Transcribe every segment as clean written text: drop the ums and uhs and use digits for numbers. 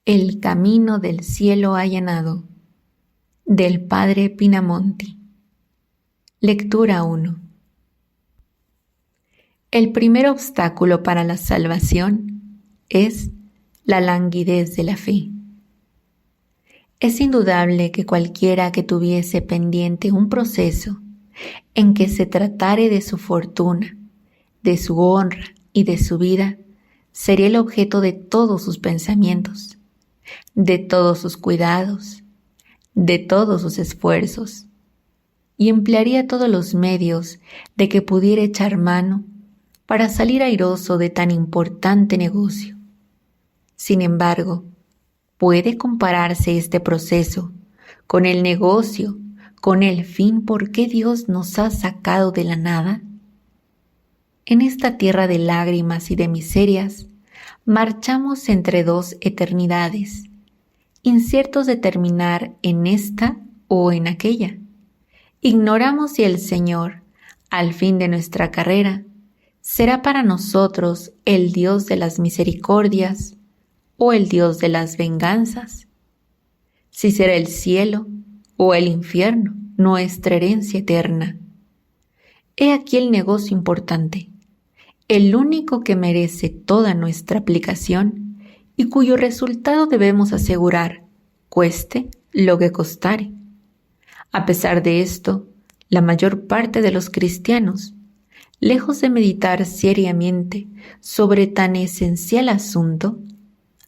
El camino del cielo allanado, del Padre Pinamonti. Lectura 1. El primer obstáculo para la salvación es la languidez de la fe. Es indudable que cualquiera que tuviese pendiente un proceso en que se tratare de su fortuna, de su honra y de su vida, sería el objeto de todos sus pensamientos, de todos sus cuidados, de todos sus esfuerzos, y emplearía todos los medios de que pudiera echar mano para salir airoso de tan importante negocio. Sin embargo, ¿puede compararse este proceso con el negocio, con el fin por qué Dios nos ha sacado de la nada? En esta tierra de lágrimas y de miserias, marchamos entre dos eternidades, inciertos de terminar en esta o en aquella. Ignoramos si el Señor, al fin de nuestra carrera, será para nosotros el Dios de las misericordias o el Dios de las venganzas, si será el cielo o el infierno nuestra herencia eterna. He aquí el negocio importante, el único que merece toda nuestra aplicación y cuyo resultado debemos asegurar, cueste lo que costare. A pesar de esto, la mayor parte de los cristianos, lejos de meditar seriamente sobre tan esencial asunto,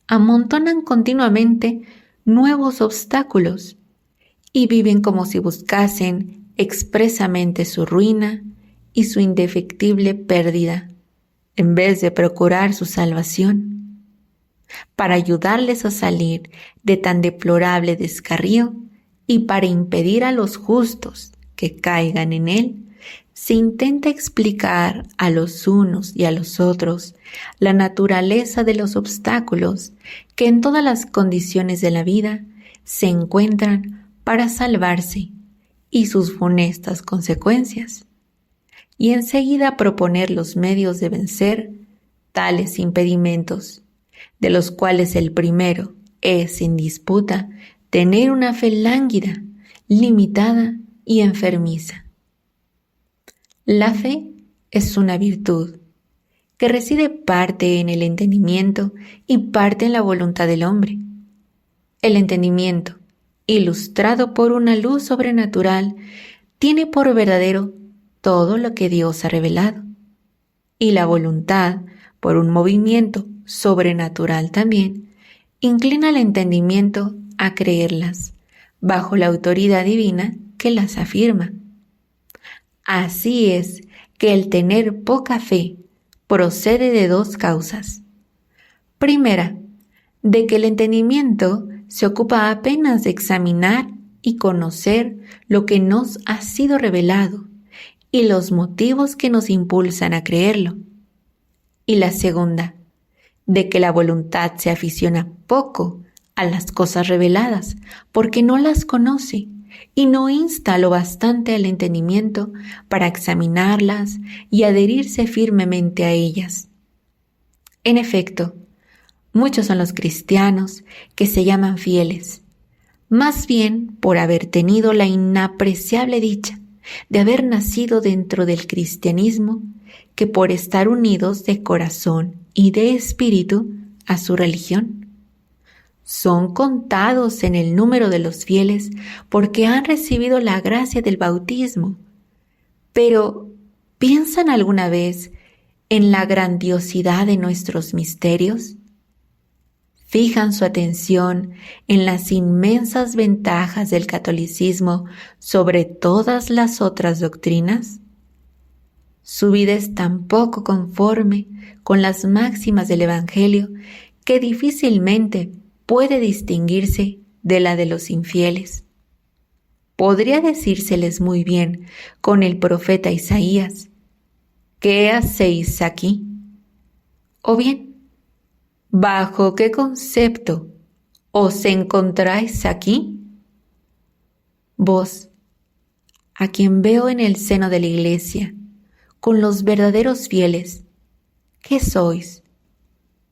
amontonan continuamente nuevos obstáculos y viven como si buscasen expresamente su ruina y su indefectible pérdida, en vez de procurar su salvación. Para ayudarles a salir de tan deplorable descarrío y para impedir a los justos que caigan en él, se intenta explicar a los unos y a los otros la naturaleza de los obstáculos que en todas las condiciones de la vida se encuentran para salvarse y sus funestas consecuencias, y enseguida proponer los medios de vencer tales impedimentos, de los cuales el primero es, sin disputa, tener una fe lánguida, limitada y enfermiza. La fe es una virtud que reside parte en el entendimiento y parte en la voluntad del hombre. El entendimiento, ilustrado por una luz sobrenatural, tiene por verdadero todo lo que Dios ha revelado, y la voluntad, por un movimiento sobrenatural también, inclina el entendimiento a creerlas, bajo la autoridad divina que las afirma. Así es que el tener poca fe procede de dos causas. Primera, de que el entendimiento se ocupa apenas de examinar y conocer lo que nos ha sido revelado y los motivos que nos impulsan a creerlo. Y la segunda, de que la voluntad se aficiona poco a las cosas reveladas porque no las conoce y no insta lo bastante al entendimiento para examinarlas y adherirse firmemente a ellas. En efecto, muchos son los cristianos que se llaman fieles, más bien por haber tenido la inapreciable dicha de haber nacido dentro del cristianismo que por estar unidos de corazón y de espíritu a su religión. Son contados en el número de los fieles porque han recibido la gracia del bautismo. Pero, ¿piensan alguna vez en la grandiosidad de nuestros misterios? ¿Fijan su atención en las inmensas ventajas del catolicismo sobre todas las otras doctrinas? Su vida es tan poco conforme con las máximas del Evangelio que difícilmente puede distinguirse de la de los infieles. Podría decírseles muy bien con el profeta Isaías: ¿qué hacéis aquí? O bien, ¿bajo qué concepto os encontráis aquí? Vos, a quien veo en el seno de la iglesia, con los verdaderos fieles, ¿qué sois?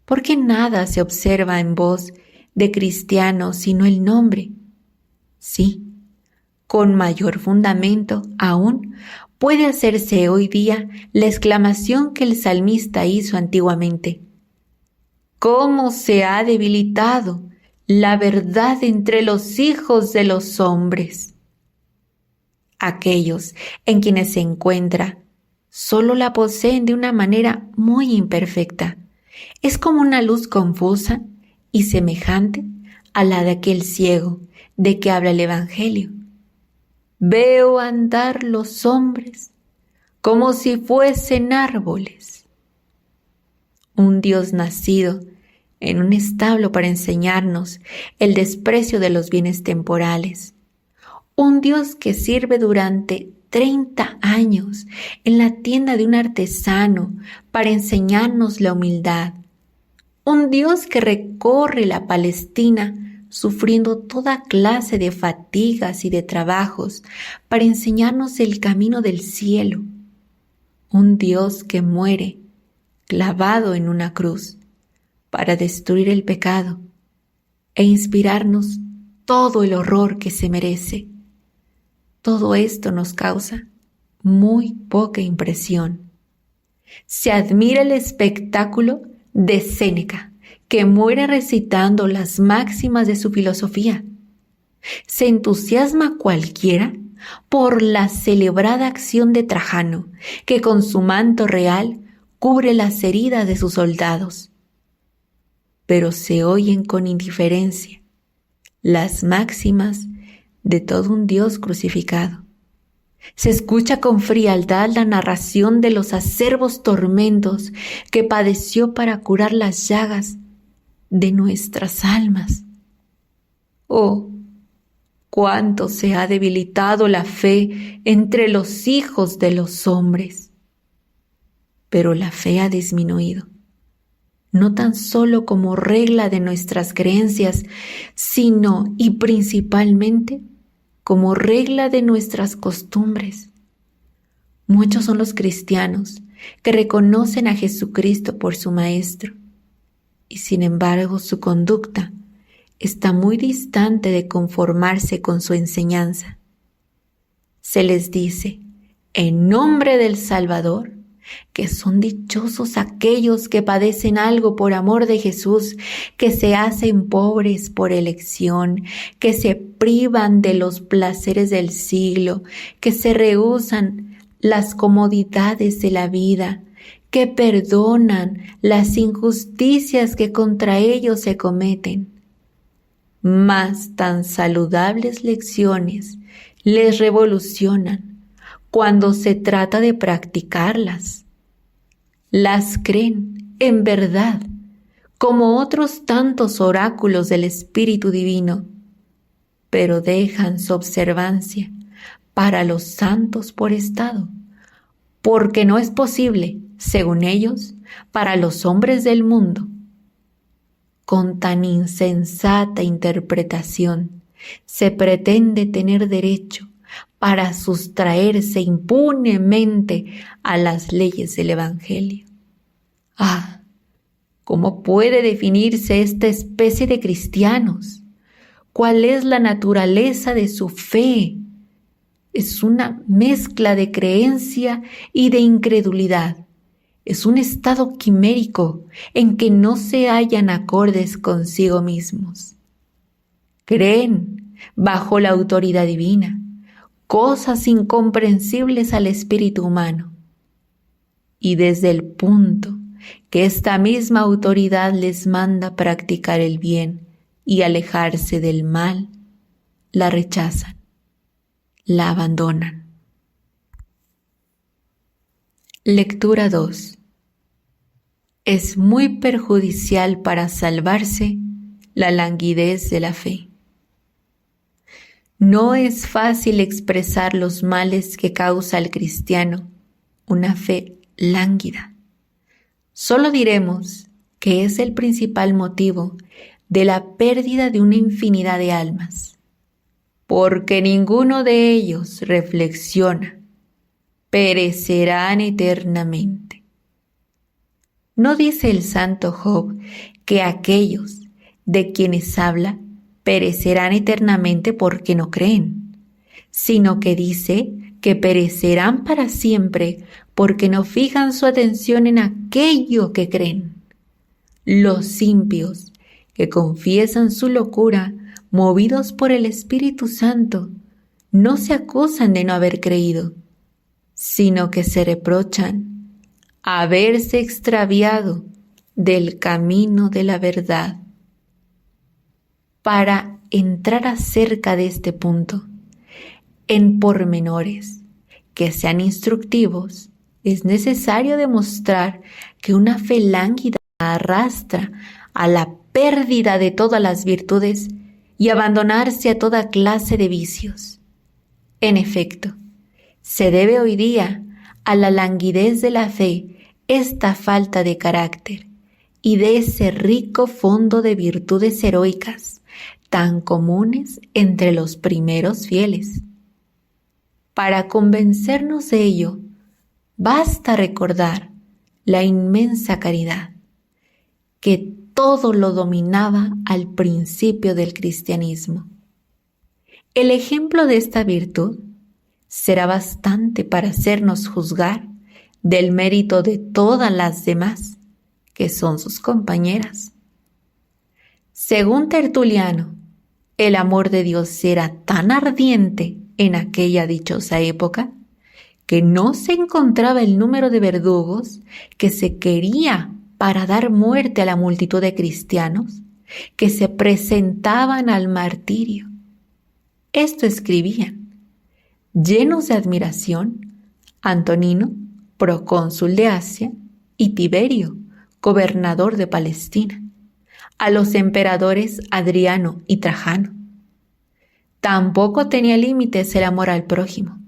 ¿Por qué nada se observa en vos de cristiano sino el nombre. Sí, con mayor fundamento aún puede hacerse hoy día la exclamación que el salmista hizo antiguamente. ¿Cómo se ha debilitado la verdad entre los hijos de los hombres? Aquellos en quienes se encuentra solo la poseen de una manera muy imperfecta. Es como una luz confusa y semejante a la de aquel ciego de que habla el Evangelio. Veo andar los hombres como si fuesen árboles. Un Dios nacido en un establo para enseñarnos el desprecio de los bienes temporales. Un Dios que sirve durante 30 años en la tienda de un artesano para enseñarnos la humildad. Un Dios que recorre la Palestina sufriendo toda clase de fatigas y de trabajos para enseñarnos el camino del cielo. Un Dios que muere clavado en una cruz para destruir el pecado e inspirarnos todo el horror que se merece. Todo esto nos causa muy poca impresión. Se admira el espectáculo de Séneca, que muere recitando las máximas de su filosofía. Se entusiasma cualquiera por la celebrada acción de Trajano, que con su manto real cubre las heridas de sus soldados. Pero se oyen con indiferencia las máximas de todo un Dios crucificado. Se escucha con frialdad la narración de los acerbos tormentos que padeció para curar las llagas de nuestras almas. Oh, cuánto se ha debilitado la fe entre los hijos de los hombres. Pero la fe ha disminuido, no tan solo como regla de nuestras creencias, sino y principalmente como regla de nuestras costumbres. Muchos son los cristianos que reconocen a Jesucristo por su Maestro, y sin embargo su conducta está muy distante de conformarse con su enseñanza. Se les dice, en nombre del Salvador, que son dichosos aquellos que padecen algo por amor de Jesús, que se hacen pobres por elección, que se privan de los placeres del siglo, que se rehúsan las comodidades de la vida, que perdonan las injusticias que contra ellos se cometen. Mas tan saludables lecciones les revolucionan cuando se trata de practicarlas. Las creen en verdad como otros tantos oráculos del Espíritu Divino, pero dejan su observancia para los santos por estado, porque no es posible, según ellos, para los hombres del mundo. Con tan insensata interpretación se pretende tener derecho para sustraerse impunemente a las leyes del Evangelio. ¡Ah! ¿Cómo puede definirse esta especie de cristianos? ¿Cuál es la naturaleza de su fe? Es una mezcla de creencia y de incredulidad. Es un estado quimérico en que no se hallan acordes consigo mismos. Creen bajo la autoridad divina cosas incomprensibles al espíritu humano. Y desde el punto que esta misma autoridad les manda practicar el bien y alejarse del mal, la rechazan, la abandonan. Lectura 2. Es muy perjudicial para salvarse la languidez de la fe. No es fácil expresar los males que causa al cristiano una fe lánguida. Solo diremos que es el principal motivo de la pérdida de una infinidad de almas, porque ninguno de ellos reflexiona, perecerán eternamente. ¿No dice el santo Job que aquellos de quienes habla perecerán eternamente porque no creen, sino que dice que perecerán para siempre porque no fijan su atención en aquello que creen. Los impios, que confiesan su locura, movidos por el Espíritu Santo, no se acusan de no haber creído, sino que se reprochan haberse extraviado del camino de la verdad. Para entrar acerca de este punto, en pormenores que sean instructivos, es necesario demostrar que una fe lánguida arrastra a la pérdida de todas las virtudes y abandonarse a toda clase de vicios. En efecto, se debe hoy día a la languidez de la fe esta falta de carácter y de ese rico fondo de virtudes heroicas tan comunes entre los primeros fieles. Para convencernos de ello, basta recordar la inmensa caridad que todo lo dominaba al principio del cristianismo. El ejemplo de esta virtud será bastante para hacernos juzgar del mérito de todas las demás, que son sus compañeras. Según Tertuliano, el amor de Dios era tan ardiente en aquella dichosa época que no se encontraba el número de verdugos que se quería para dar muerte a la multitud de cristianos que se presentaban al martirio. Esto escribían, llenos de admiración, Antonino, procónsul de Asia, y Tiberio, gobernador de Palestina, a los emperadores Adriano y Trajano. Tampoco tenía límites el amor al prójimo.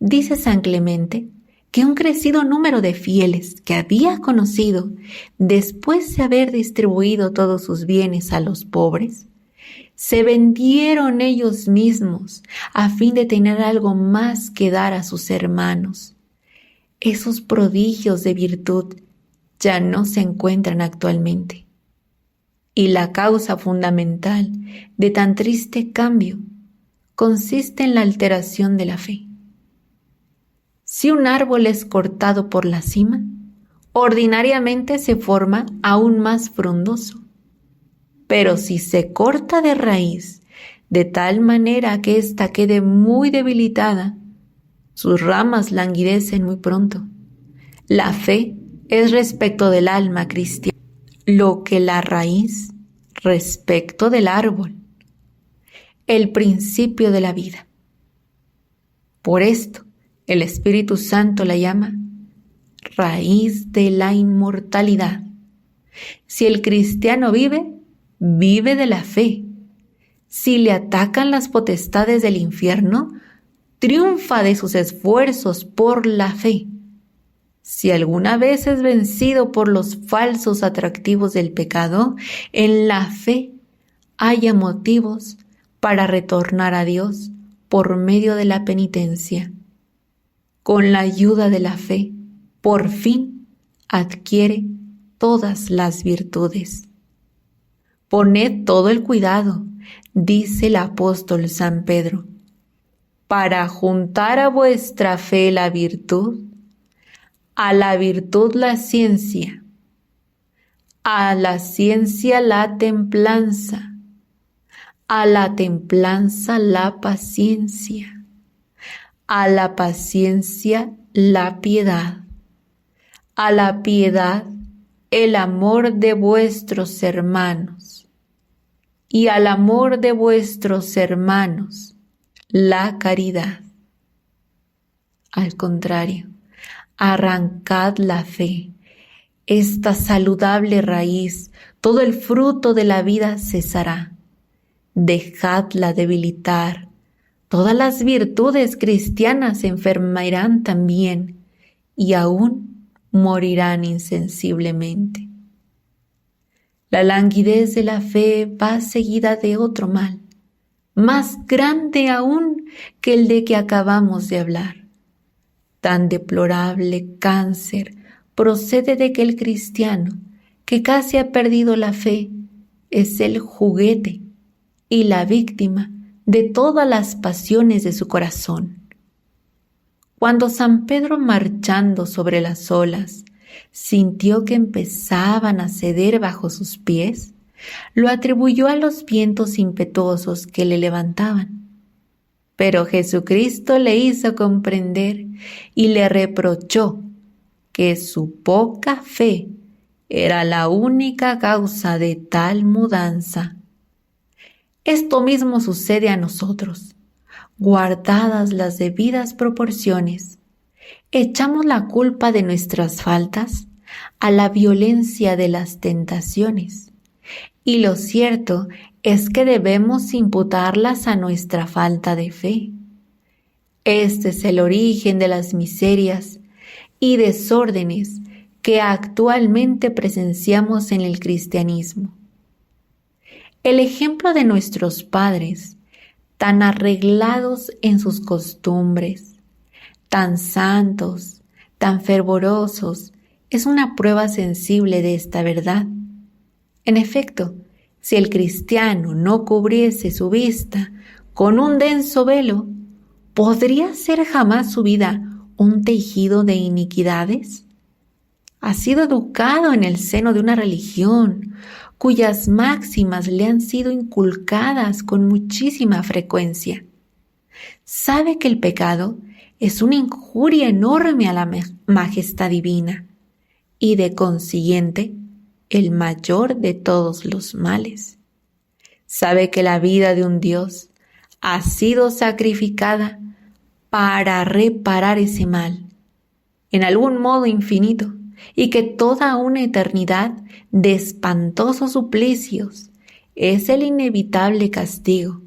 Dice San Clemente que un crecido número de fieles que había conocido, después de haber distribuido todos sus bienes a los pobres, se vendieron ellos mismos a fin de tener algo más que dar a sus hermanos. Esos prodigios de virtud ya no se encuentran actualmente. Y la causa fundamental de tan triste cambio consiste en la alteración de la fe. Si un árbol es cortado por la cima, ordinariamente se forma aún más frondoso. Pero si se corta de raíz, de tal manera que ésta quede muy debilitada, sus ramas languidecen muy pronto. La fe es respecto del alma cristiana, lo que la raíz respecto del árbol, el principio de la vida. Por esto, el Espíritu Santo la llama raíz de la inmortalidad. Si el cristiano vive, vive de la fe. Si le atacan las potestades del infierno, triunfa de sus esfuerzos por la fe. Si alguna vez es vencido por los falsos atractivos del pecado, en la fe haya motivos para retornar a Dios por medio de la penitencia. Con la ayuda de la fe, por fin adquiere todas las virtudes. Poned todo el cuidado, dice el apóstol San Pedro, para juntar a vuestra fe la virtud, a la virtud la ciencia, a la ciencia la templanza, a la templanza la paciencia, a la paciencia la piedad, a la piedad el amor de vuestros hermanos, y al amor de vuestros hermanos la caridad. Al contrario, arrancad la fe, esta saludable raíz, todo el fruto de la vida cesará. Dejadla debilitar, todas las virtudes cristianas se enfermarán también y aún morirán insensiblemente. La languidez de la fe va seguida de otro mal, más grande aún que el de que acabamos de hablar. Tan deplorable cáncer procede de que el cristiano, que casi ha perdido la fe, es el juguete y la víctima de todas las pasiones de su corazón. Cuando San Pedro, marchando sobre las olas, sintió que empezaban a ceder bajo sus pies, lo atribuyó a los vientos impetuosos que le levantaban. Pero Jesucristo le hizo comprender y le reprochó que su poca fe era la única causa de tal mudanza. Esto mismo sucede a nosotros. Guardadas las debidas proporciones, echamos la culpa de nuestras faltas a la violencia de las tentaciones. Y lo cierto es que debemos imputarlas a nuestra falta de fe. Este es el origen de las miserias y desórdenes que actualmente presenciamos en el cristianismo. El ejemplo de nuestros padres, tan arreglados en sus costumbres, tan santos, tan fervorosos, es una prueba sensible de esta verdad. En efecto, si el cristiano no cubriese su vista con un denso velo, ¿podría ser jamás su vida un tejido de iniquidades? Ha sido educado en el seno de una religión cuyas máximas le han sido inculcadas con muchísima frecuencia. Sabe que el pecado es una injuria enorme a la majestad divina y, de consiguiente, el mayor de todos los males. Sabe que la vida de un Dios ha sido sacrificada para reparar ese mal, en algún modo infinito, y que toda una eternidad de espantosos suplicios es el inevitable castigo.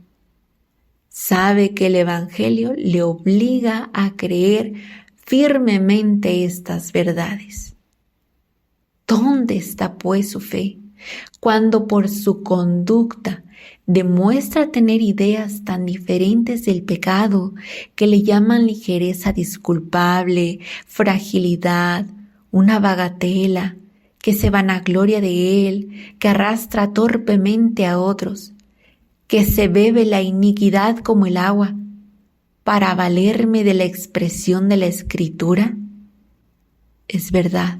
Sabe que el Evangelio le obliga a creer firmemente estas verdades. ¿Dónde está pues su fe cuando por su conducta demuestra tener ideas tan diferentes del pecado que le llaman ligereza disculpable, fragilidad, una bagatela, que se vanagloria de él, que arrastra torpemente a otros, que se bebe la iniquidad como el agua, para valerme de la expresión de la Escritura? Es verdad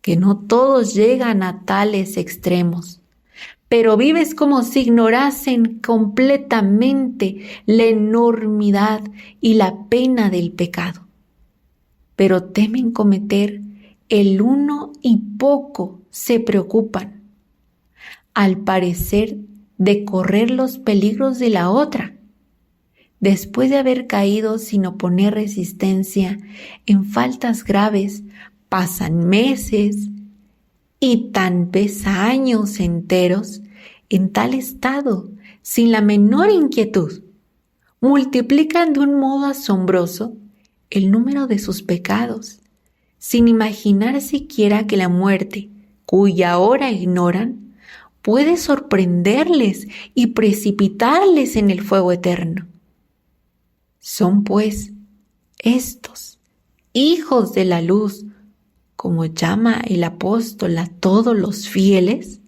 que no todos llegan a tales extremos, pero vives como si ignorasen completamente la enormidad y la pena del pecado, pero temen cometer el uno y poco se preocupan, al parecer, de correr los peligros de la otra. Después de haber caído sin oponer resistencia en faltas graves, pasan meses y tal vez años enteros en tal estado, sin la menor inquietud. Multiplican de un modo asombroso el número de sus pecados, sin imaginar siquiera que la muerte, cuya hora ignoran, puede sorprenderles y precipitarles en el fuego eterno. Son, pues, estos hijos de la luz, como llama el apóstol a todos los fieles.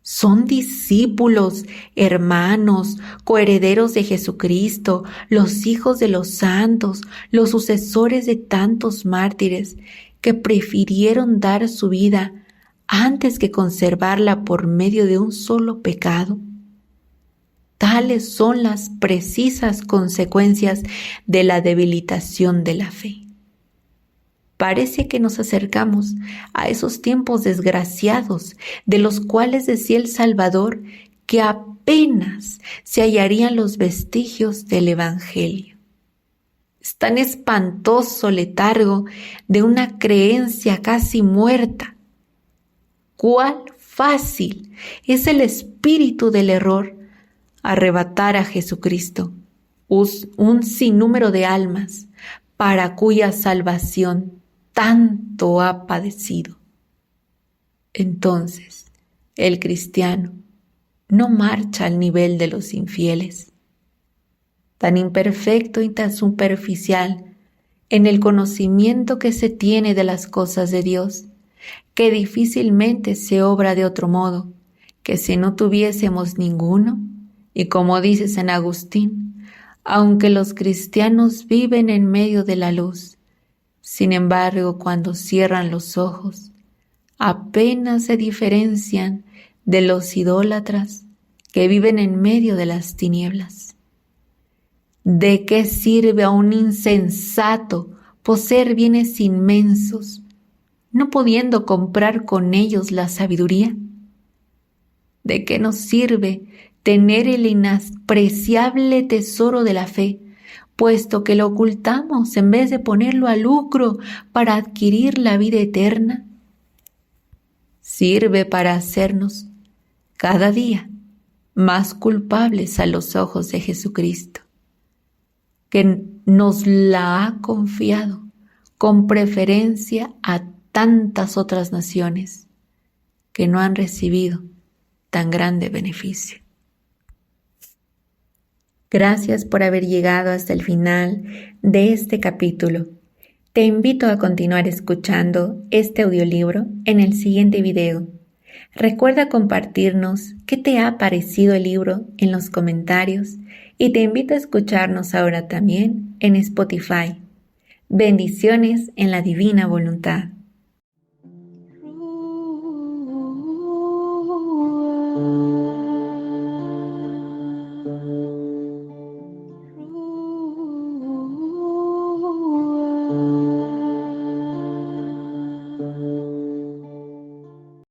Son discípulos, hermanos, coherederos de Jesucristo, los hijos de los santos, los sucesores de tantos mártires que prefirieron dar su vida antes que conservarla por medio de un solo pecado. Tales son las precisas consecuencias de la debilitación de la fe. Parece que nos acercamos a esos tiempos desgraciados de los cuales decía el Salvador que apenas se hallarían los vestigios del Evangelio. Es tan espantoso letargo de una creencia casi muerta. ¡Cuál fácil es el espíritu del error arrebatar a Jesucristo, un sinnúmero de almas para cuya salvación tanto ha padecido! Entonces, el cristiano no marcha al nivel de los infieles, tan imperfecto y tan superficial en el conocimiento que se tiene de las cosas de Dios, que difícilmente se obra de otro modo que si no tuviésemos ninguno, y como dice San Agustín, aunque los cristianos viven en medio de la luz, sin embargo, cuando cierran los ojos, apenas se diferencian de los idólatras que viven en medio de las tinieblas. ¿De qué sirve a un insensato poseer bienes inmensos, no pudiendo comprar con ellos la sabiduría? ¿De qué nos sirve tener el inapreciable tesoro de la fe, puesto que lo ocultamos en vez de ponerlo a lucro para adquirir la vida eterna? Sirve para hacernos cada día más culpables a los ojos de Jesucristo, que nos la ha confiado con preferencia a tantas otras naciones que no han recibido tan grande beneficio. Gracias por haber llegado hasta el final de este capítulo. Te invito a continuar escuchando este audiolibro en el siguiente video. Recuerda compartirnos qué te ha parecido el libro en los comentarios y te invito a escucharnos ahora también en Spotify. Bendiciones en la divina voluntad.